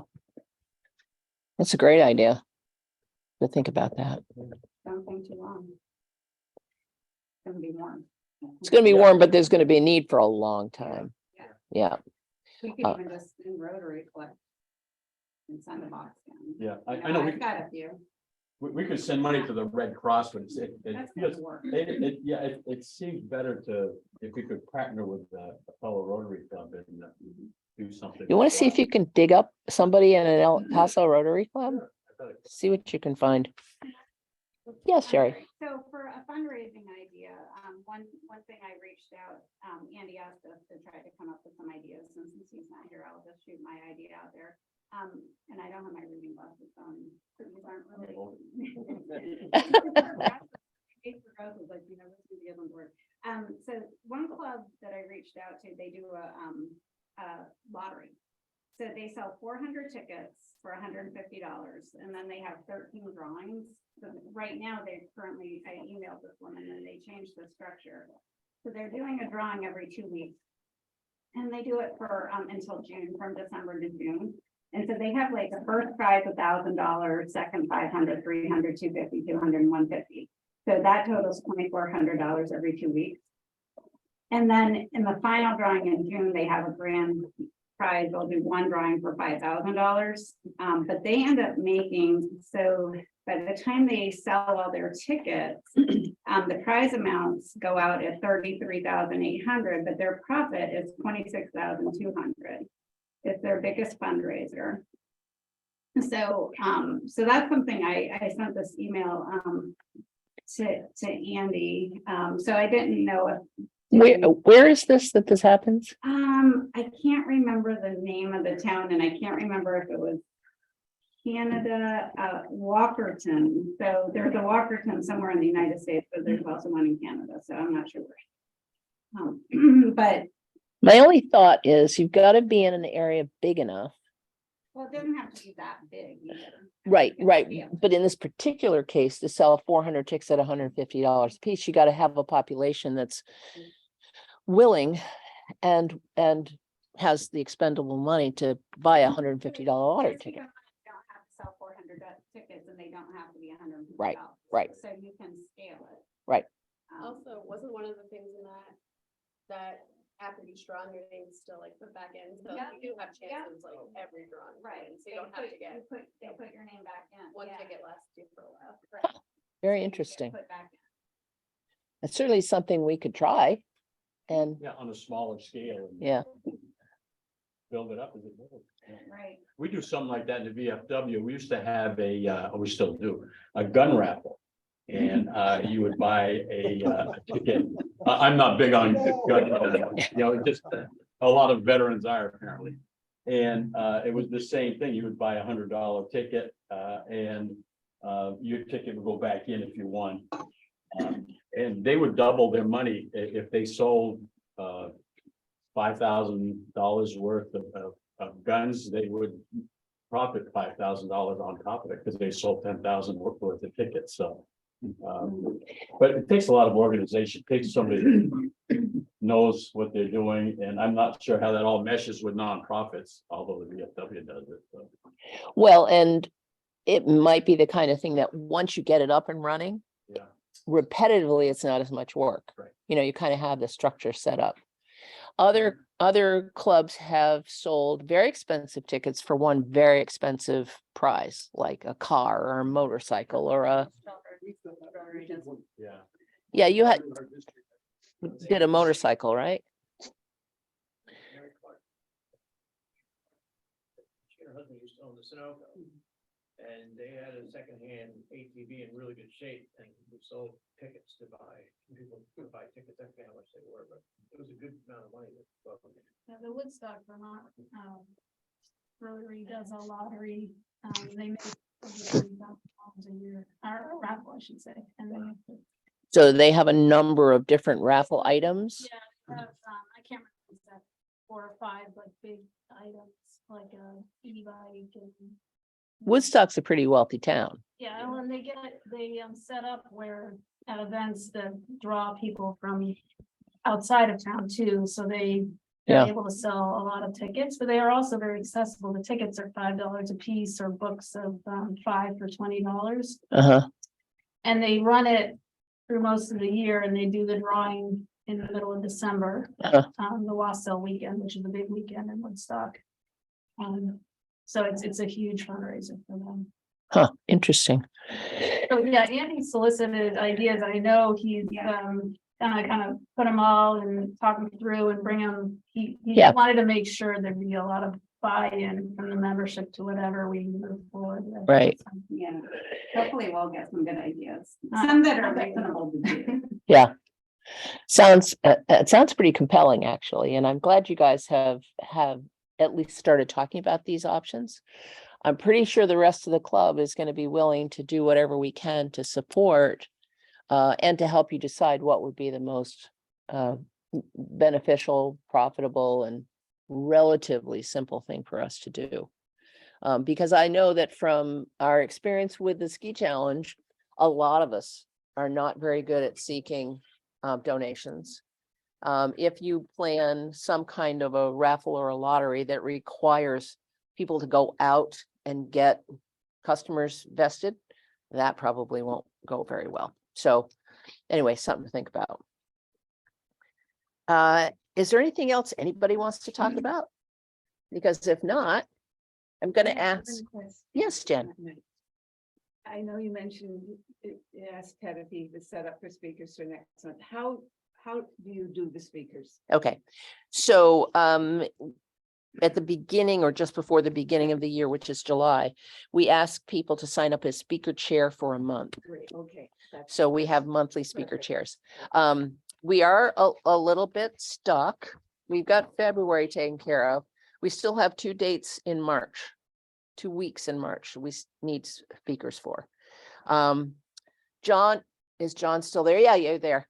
[SPEAKER 1] That's a great idea to think about that.
[SPEAKER 6] Don't think too long. gonna be warm.
[SPEAKER 1] It's gonna be warm, but there's gonna be a need for a long time. Yeah,
[SPEAKER 6] We could even just in Rotary collect and send a box down.
[SPEAKER 2] Yeah,
[SPEAKER 6] You
[SPEAKER 2] I know,
[SPEAKER 6] I've got a few.
[SPEAKER 2] we could send money to the Red Cross, but it
[SPEAKER 6] That's
[SPEAKER 2] feels,
[SPEAKER 6] gonna work.
[SPEAKER 2] it seems better to, if we could partner with a fellow Rotary Club and do something.
[SPEAKER 1] you wanna see if you can dig up somebody in an El Paso Rotary Club? See what you can find. Yes, Sherry.
[SPEAKER 6] So for a fundraising idea, one thing I reached out, Andy asked us to try to come up with some ideas, and since he's not here, I'll just shoot my idea out there. And I don't have my reading glasses on, so these aren't really. So one club that I reached out to, they do a lottery. So they sell 400 tickets for $150, and then they have 13 drawings. So right now, I emailed this woman and they changed the structure. So they're doing a drawing every 2 weeks. And they do it for until June, from December to June. And so they have like the first prize $1,000, second 500, 300, 250, 200, and 150. So that totals $2,400 every 2 weeks. And then in the final drawing in June, they have a grand prize. They'll do one drawing for $5,000. But they end up making, so by the time they sell all their tickets, the prize amounts go out at $33,800, but their profit is $26,200. It's their biggest fundraiser. So, so that's something I sent this email to Andy. So I didn't know if
[SPEAKER 1] Where is this that this happens?
[SPEAKER 6] I can't remember the name of the town, and I can't remember if it was Canada, Walkerton. So there's a Walkerton somewhere in the United States, but there's also one in Canada, so I'm not sure where. But
[SPEAKER 1] My only thought is you've got to be in an area big enough.
[SPEAKER 6] well, it doesn't have to be that big either.
[SPEAKER 1] Right, right.
[SPEAKER 6] Yeah.
[SPEAKER 1] But in this particular case, to sell 400 tickets at $150 a piece, you got to have a population that's willing and has the expendable money to buy a $150 lottery
[SPEAKER 6] Just
[SPEAKER 1] ticket.
[SPEAKER 6] because you don't have to sell 400 tickets, and they don't have to be $150.
[SPEAKER 1] Right, right.
[SPEAKER 6] So you can scale it.
[SPEAKER 1] Right.
[SPEAKER 4] Also, wasn't one of the things in that after each drawing, your name's still like the back end, so
[SPEAKER 6] Yeah,
[SPEAKER 4] you do have
[SPEAKER 6] yeah.
[SPEAKER 4] chances like every drawing.
[SPEAKER 6] Right.
[SPEAKER 4] So you don't have to get
[SPEAKER 6] They put your name back in.
[SPEAKER 4] one
[SPEAKER 6] Yeah.
[SPEAKER 4] ticket lasts you for a while.
[SPEAKER 6] Right.
[SPEAKER 1] Very
[SPEAKER 6] So you get
[SPEAKER 1] interesting.
[SPEAKER 6] put back in.
[SPEAKER 1] It's certainly something we could try. And
[SPEAKER 2] Yeah, on a smaller scale. And
[SPEAKER 1] yeah,
[SPEAKER 2] build it up as it goes. Yeah.
[SPEAKER 6] Right.
[SPEAKER 2] We do something like that in the VFW. We used to have we still do, a gun raffle. And you would buy a ticket. I'm not big on gun, just a lot of veterans are apparently. And it was the same thing. You would buy $100 ticket and your ticket would go back in if you won. And they would double their money if they sold $5,000 worth of guns. They would profit $5,000 on top of it because they sold 10,000 worth of tickets. So, but it takes a lot of organization. It takes somebody who knows what they're doing, and I'm not sure how that all meshes with nonprofits, although the VFW does it. So.
[SPEAKER 1] well, and it might be the kind of thing that once you get it up and running,
[SPEAKER 2] Yeah.
[SPEAKER 1] repetitively, it's not as much work.
[SPEAKER 2] Right.
[SPEAKER 1] You kind of have the structure set up. Other clubs have sold very expensive tickets for one very expensive prize, like a car or a motorcycle or
[SPEAKER 2] Yeah.
[SPEAKER 1] you did a motorcycle, right?
[SPEAKER 10] Her husband used to own the Sunoco, and they had a secondhand ATV in really good shape, and we sold tickets to buy. People could buy tickets. I forget how much they were, but it was a good amount of money.
[SPEAKER 4] The Woodstock, Vermont, Rotary does a lottery, they make $30,000 a year, or a raffle, I should say, and they.
[SPEAKER 1] So they have a number of different raffle items.
[SPEAKER 4] Yeah, they have, I can't remember exact 4 or 5 like big items, like a e-bike and.
[SPEAKER 1] Woodstock's a pretty wealthy town.
[SPEAKER 4] Yeah, and they set up where at events that draw people from outside of town too, so they're
[SPEAKER 1] Yeah.
[SPEAKER 4] able to sell a lot of tickets, but they are also very accessible. The tickets are $5 a piece, or books of $5 for $20.
[SPEAKER 1] Uh-huh.
[SPEAKER 4] And they run it
[SPEAKER 8] through most of the year, and they do the drawing in the middle of December. The Wassail weekend, which is a big weekend in Woodstock. So it's a huge fundraiser for them.
[SPEAKER 1] Huh, interesting.
[SPEAKER 8] So yeah, Andy solicited ideas. I know he's kind of put them all and talk them through and bring them. He
[SPEAKER 1] Yeah.
[SPEAKER 8] wanted to make sure there'd be a lot of buy-in from the membership to whatever we move forward with.
[SPEAKER 1] Right.
[SPEAKER 12] Yeah, hopefully we'll get some good ideas, some that are reasonable to do.
[SPEAKER 1] Yeah. Sounds, it sounds pretty compelling, actually, and I'm glad you guys have at least started talking about these options. I'm pretty sure the rest of the club is going to be willing to do whatever we can to support and to help you decide what would be the most beneficial, profitable, and relatively simple thing for us to do. Because I know that from our experience with the ski challenge, a lot of us are not very good at seeking donations. If you plan some kind of a raffle or a lottery that requires people to go out and get customers vested, that probably won't go very well. So anyway, something to think about. Is there anything else anybody wants to talk about? Because if not, I'm going to ask. Yes, Jen.
[SPEAKER 12] I know you mentioned, you asked Ted if he was set up for speakers for next month. How do you do the speakers?
[SPEAKER 1] Okay, so at the beginning or just before the beginning of the year, which is July, we ask people to sign up as speaker chair for a month.
[SPEAKER 12] Great, okay.
[SPEAKER 1] So we have monthly speaker chairs. We are a little bit stuck. We've got February taken care of. We still have 2 dates in March, 2 weeks in March we need speakers for. John, is John still there? Yeah, you're there.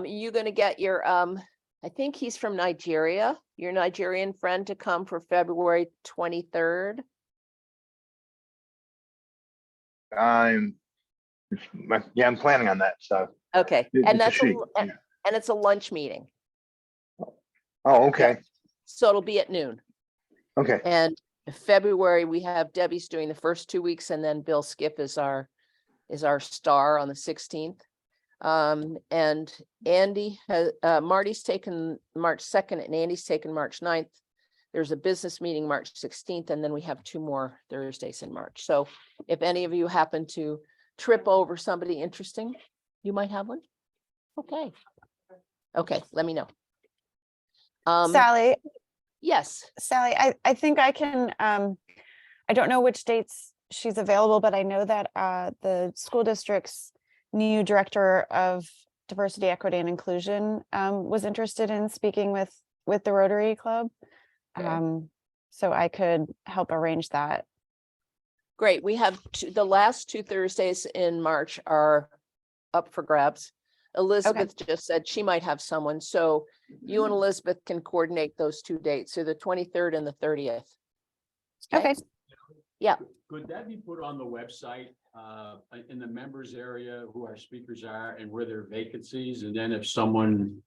[SPEAKER 1] You gonna get your, I think he's from Nigeria, your Nigerian friend to come for February 23rd?
[SPEAKER 13] I'm planning on that, so.
[SPEAKER 1] Okay,
[SPEAKER 13] It's
[SPEAKER 1] and
[SPEAKER 13] a
[SPEAKER 1] that's,
[SPEAKER 13] she, yeah.
[SPEAKER 1] and it's a lunch meeting.
[SPEAKER 13] Oh, okay,
[SPEAKER 1] So it'll be at noon.
[SPEAKER 13] okay.
[SPEAKER 1] And February, we have Debbie's doing the first 2 weeks, and then Bill Skip is our star on the 16th. And Andy has, Marty's taken March 2nd and Andy's taken March 9th. There's a business meeting March 16th, and then we have 2 more Thursdays in March. So if any of you happen to trip over somebody interesting, you might have one. Okay. Okay, let me know.
[SPEAKER 14] Sally,
[SPEAKER 1] Yes.
[SPEAKER 14] Sally, I think I can, I don't know which dates she's available, but I know that the school district's new director of diversity, equity, and inclusion was interested in speaking with the Rotary Club. So I could help arrange that.
[SPEAKER 1] Great. We have the last 2 Thursdays in March are up for grabs. Elizabeth just said she might have someone. So you and Elizabeth can coordinate those 2 dates. So the 23rd and the 30th.
[SPEAKER 14] Okay.
[SPEAKER 1] Yeah.
[SPEAKER 2] Could that be put on the website, in the members area, who our speakers are and where there are vacancies? And then if someone,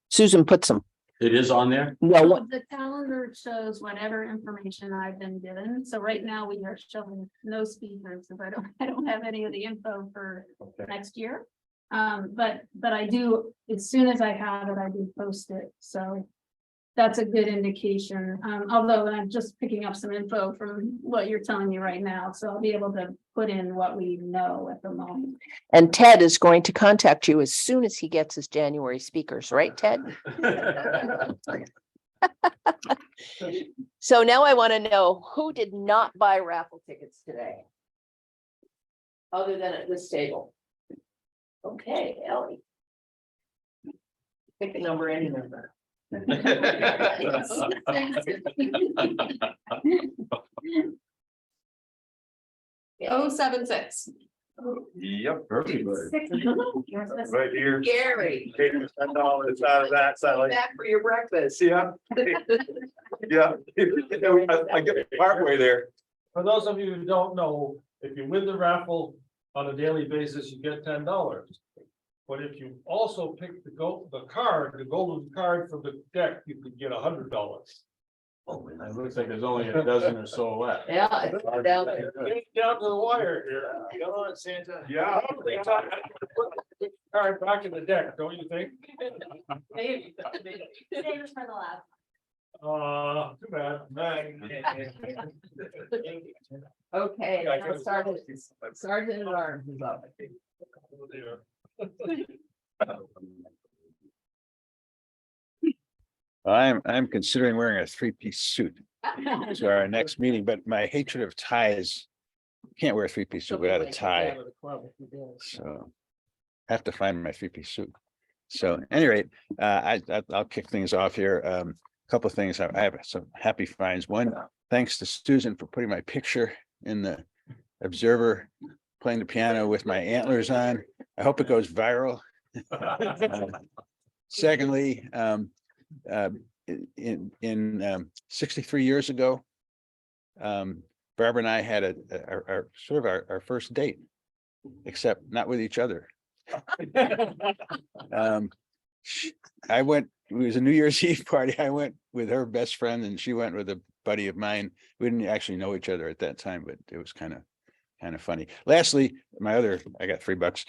[SPEAKER 1] Susan puts them.
[SPEAKER 2] it is on there?
[SPEAKER 1] Well,
[SPEAKER 8] The calendar shows whatever information I've been given. So right now we are showing no speakers because I don't have any of the info for next year. But I do, as soon as I have it, I do post it. So that's a good indication. Although I'm just picking up some info from what you're telling me right now. So I'll be able to put in what we know at the moment.
[SPEAKER 1] and Ted is going to contact you as soon as he gets his January speakers, right, Ted? So now I want to know who did not buy raffle tickets today? Other than at this table. Okay, Ellie. Pick a number, any number.
[SPEAKER 8] 076.
[SPEAKER 5] Yep, perfect.
[SPEAKER 8] Right
[SPEAKER 5] here.
[SPEAKER 1] Gary,
[SPEAKER 5] $10 out of that, Sally.
[SPEAKER 1] back for your breakfast.
[SPEAKER 5] Yeah. Yeah, I get partway there. For those of you who don't know, if you win the raffle on a daily basis, you get $10. But if you also pick the golden card from the deck, you could get $100. It looks like there's only a dozen or so left.
[SPEAKER 3] Yeah, it's down there.
[SPEAKER 5] Down to the wire here.
[SPEAKER 10] Come on, Santa.
[SPEAKER 5] Yeah. All right, back in the deck, don't you think?
[SPEAKER 11] Save it for the last.
[SPEAKER 5] Too bad.
[SPEAKER 3] Okay,
[SPEAKER 5] Yeah, I
[SPEAKER 3] now
[SPEAKER 5] could've-
[SPEAKER 3] Sergeant at Arms is up.
[SPEAKER 15] I'm considering wearing a three-piece suit to our next meeting, but my hatred of ties. Can't wear a three-piece suit without a tie, so. Have to find my three-piece suit. So at any rate, I'll kick things off here. Couple of things. I have some happy finds. One, thanks to Susan for putting my picture in the Observer, playing the piano with my antlers on. I hope it goes viral. Secondly, in 63 years ago, Barbara and I had our first date, except not with each other. I went, it was a New Year's Eve party. I went with her best friend and she went with a buddy of mine. We didn't actually know each other at that time, but it was kind of funny. Lastly, I got $3.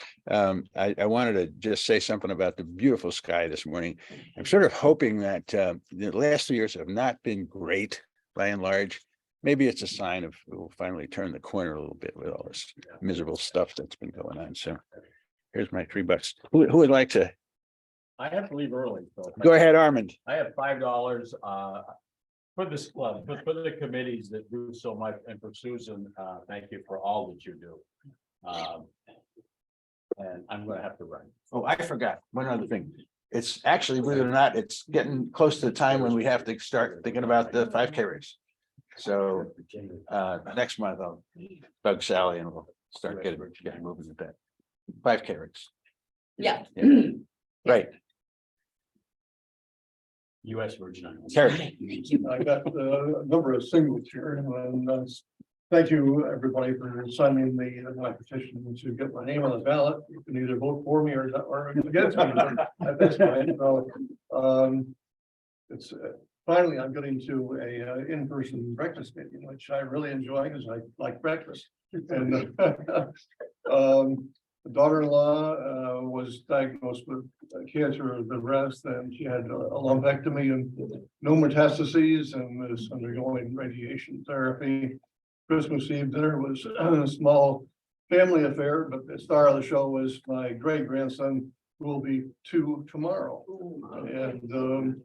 [SPEAKER 15] I wanted to just say something about the beautiful sky this morning. I'm sort of hoping that the last 2 years have not been great by and large. Maybe it's a sign of we'll finally turn the corner a little bit with all this miserable stuff that's been going on. So here's my $3. Who would like to?
[SPEAKER 5] I have to leave early. So
[SPEAKER 15] Go ahead, Armand.
[SPEAKER 5] I have $5 for this club, for the committees that do so much, and for Susan, thank you for all that you do. And I'm gonna have to run.
[SPEAKER 15] Oh, I forgot one other thing. It's actually, believe it or not, it's getting close to the time when we have to start thinking about the 5K race. So next month I'll bug Sally and we'll start getting moving with that 5K race.
[SPEAKER 3] Yeah.
[SPEAKER 15] Right.
[SPEAKER 5] US Virgin Islands.
[SPEAKER 15] Terry.
[SPEAKER 5] I got a number of signatures here, and thank you, everybody, for signing my petition to get my name on the ballot. You can either vote for me or against me at this point. So, it's finally I'm getting to a in-person breakfast meeting, which I really enjoy because I like breakfast. And the daughter-in-law was diagnosed with cancer of the breast, and she had a lumpectomy and no metastases and is undergoing radiation therapy. Christmas Eve dinner was a small family affair, but the star of the show was my great-grandson, who will be 2 tomorrow. And the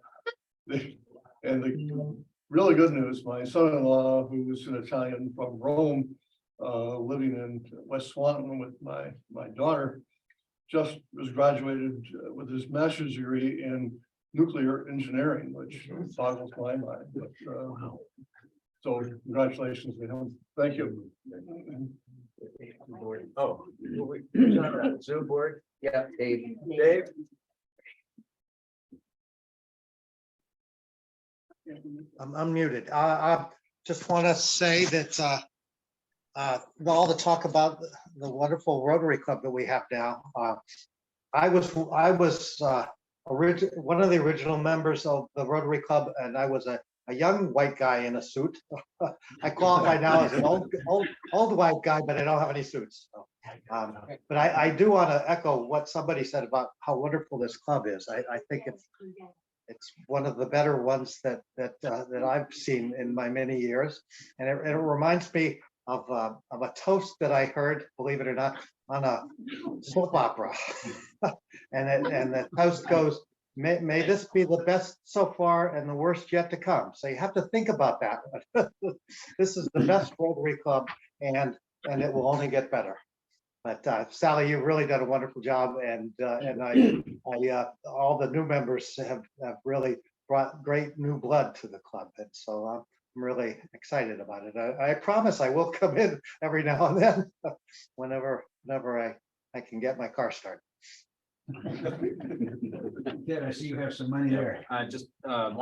[SPEAKER 5] really good news, my son-in-law, who is an Italian from Rome, living in West Swanton with my daughter, just was graduated with his master's degree in nuclear engineering, which boggles my mind. But, so congratulations to him. Thank you.
[SPEAKER 9] Oh, Zoom board, yeah, Dave. Dave?
[SPEAKER 16] I'm muted. I just want to say that all the talk about the wonderful Rotary Club that we have now. I was one of the original members of the Rotary Club, and I was a young white guy in a suit. I qualify now as an old white guy, but I don't have any suits. So, but I do want to echo what somebody said about how wonderful this club is. I think it's one of the better ones that I've seen in my many years, and it reminds me of a toast that I heard, believe it or not, on a soap opera, and the toast goes, "May this be the best so far and the worst yet to come." So you have to think about that. This is the best Rotary Club, and it will only get better. But Sally, you've really done a wonderful job, and all the new members have really brought great new blood to the club, and so I'm really excited about it. I promise I will come in every now and then, whenever I can get my car started.
[SPEAKER 15] Yeah, I see you have some money there.
[SPEAKER 9] I just want